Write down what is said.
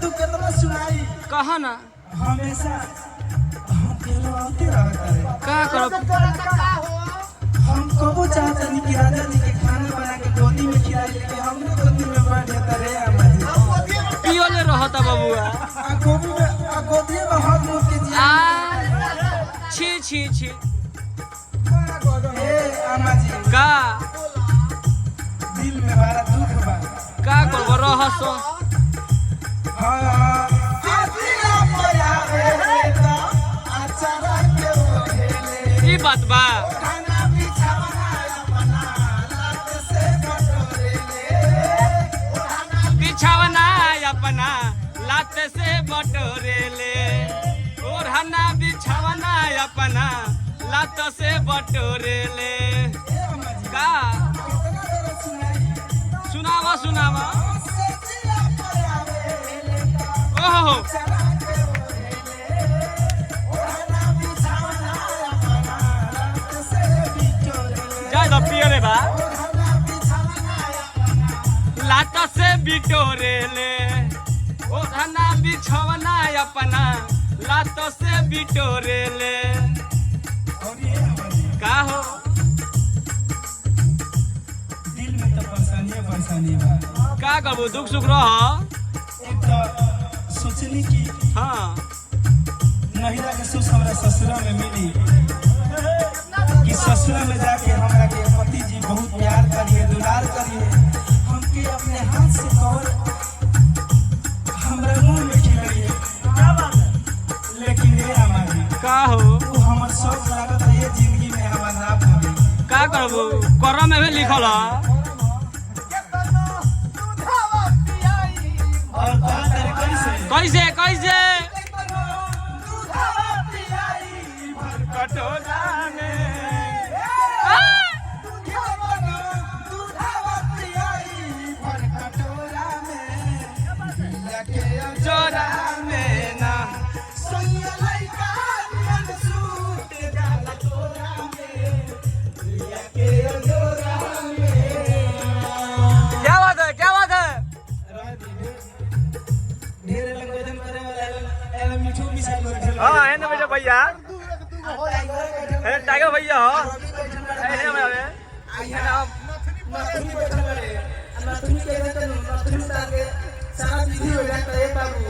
तू कितना सुनाई कहा ना हमेशा हम केलो आते रहता है का करो हम कबो चाहते नहीं कि राजा जी के खाना बना के गोदी में खिला लेके हमरे गोदी में बैठ जाता रे अम्मा जी पियो ले रहता बबुआ गोदी में हाथ मुड़ के जी आ छी छी छी ए अम्मा जी का दिल में बड़ा दुख बा का करबो रहसो हां आदिया पयावे तो अचारा के ओहेले ई बात बा खाना बिछावना अपना लात से बटोरेले बिछावना अपना लात से बटोरे ले ओढ़ना बिछावना अपना लात से बटोरे ले का सुनावा सुनावा ओहो जाए तो पियो रे बा लात से बिटोरे ले ओढ़ना बिछवना अपना लात से बिटोरे ले का हो दिल में तो परेशानी बा का करबो दुख सुख रह एक तो सोचली कि हाँ महिला के सुख हमरा ससुरा में मिली कि ससुरा में जाके हमरा के पति जी बहुत प्यार करिए दुलार करिए हमके अपने हाथ से कौर हमरा मुंह में खिलाइए लेकिन ये हमारी का हो वो हमर शौक लागत है ये जिंदगी में हमार ना पूरी का करबो करम में भी लिखल है और बात है कैसे कैसे कैसे दूधावा पियाई भर कटोरा में दूधावा पियाई भर कटोरा में दिया के जोरा में ना सोनिया लइका नियन सूट डाला तोरा में दिया के जोरा में क्या बात है ढेर लगन करे वाला एला मिठू मिसाइल बैठल हाँ है ना बेटा भैया है टाइगर भैया हो है ना भाई आइया नथुनी बैठल रहे नथुनी के नथुनी तार के सारा विधि हो जाता है बाबू